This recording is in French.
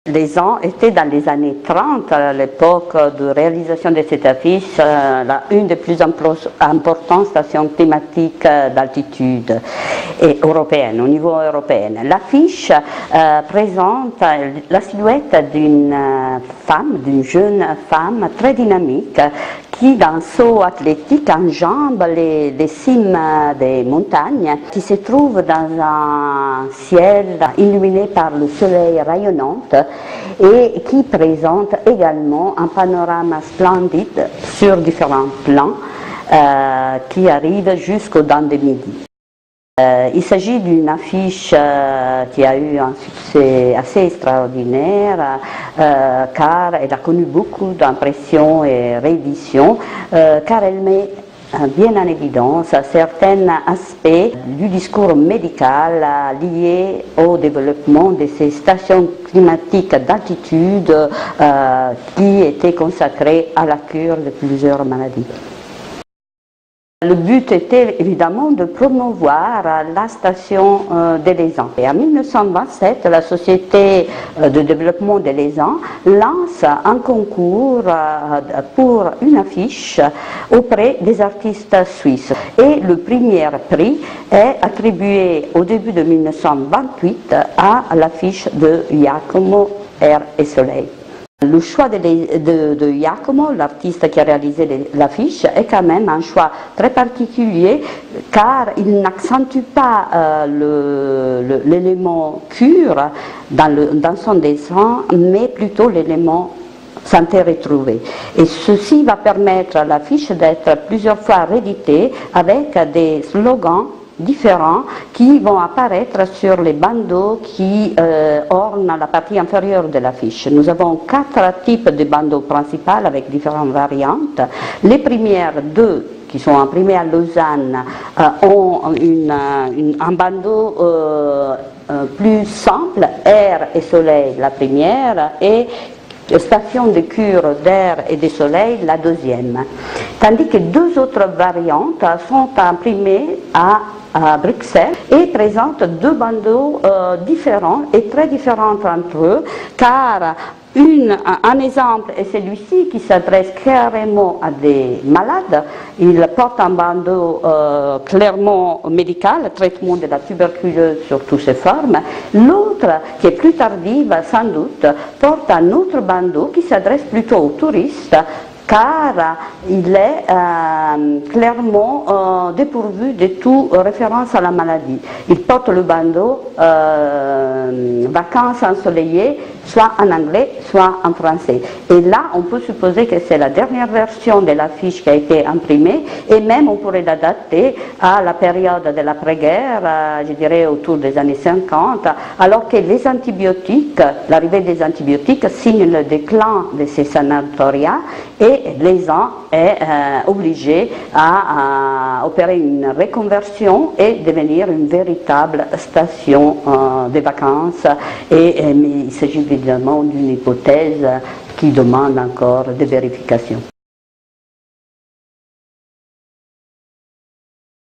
Les ans étaient dans les années 30, à l'époque de réalisation de cette affiche, une des plus importantes stations climatiques d'altitude européenne, au niveau européen. L'affiche présente la silhouette d'une jeune femme très dynamique qui, d'un saut athlétique, enjambe les cimes des montagnes, qui se trouve dans un ciel illuminé par le soleil rayonnant et qui présente également un panorama splendide sur différents plans qui arrive jusqu'au dents de midi. Il s'agit d'une affiche qui a eu un succès assez extraordinaire car elle a connu beaucoup d'impressions et rééditions car elle met bien en évidence certains aspects du discours médical liés au développement de ces stations climatiques d'altitude qui étaient consacrées à la cure de plusieurs maladies. Le but était évidemment de promouvoir la station de l'Aisan. Et en 1927, la Société de développement de l'Aisan lance un concours pour une affiche auprès des artistes suisses. Et le premier prix est attribué au début de 1928 à l'affiche de Giacomo Air et Soleil. Le choix de Giacomo, l'artiste qui a réalisé l'affiche, est quand même un choix très particulier car il n'accentue pas l'élément cure dans son dessin, mais plutôt l'élément santé retrouvée. Et ceci va permettre à l'affiche d'être plusieurs fois rééditée avec des slogans différents qui vont apparaître sur les bandeaux qui ornent la partie inférieure de l'affiche. Nous avons 4 types de bandeaux principaux avec différentes variantes. Les premières 2 qui sont imprimées à Lausanne ont un bandeau plus simple, Air et Soleil la première et station de cure d'air et de soleil la deuxième. Tandis que 2 autres variantes sont imprimées à Bruxelles et présentent 2 bandeaux différents et très différents entre eux car un exemple est celui-ci qui s'adresse carrément à des malades. Il porte un bandeau clairement médical, traitement de la tuberculose sur toutes ses formes. L'autre, qui est plus tardive sans doute, porte un autre bandeau qui s'adresse plutôt aux touristes car il est clairement dépourvu de toute référence à la maladie. Il porte le bandeau vacances ensoleillées, soit en anglais, soit en français. Et là, on peut supposer que c'est la dernière version de l'affiche qui a été imprimée, et même on pourrait l'adapter à la période de l'après-guerre, je dirais autour des années 50, alors que les antibiotiques, l'arrivée des antibiotiques signe le déclin de ces sanatoria, et l'Aisan est obligé à opérer une reconversion et devenir une véritable station de vacances. Mais il s'agit évidemment d'une hypothèse qui demande encore des vérifications.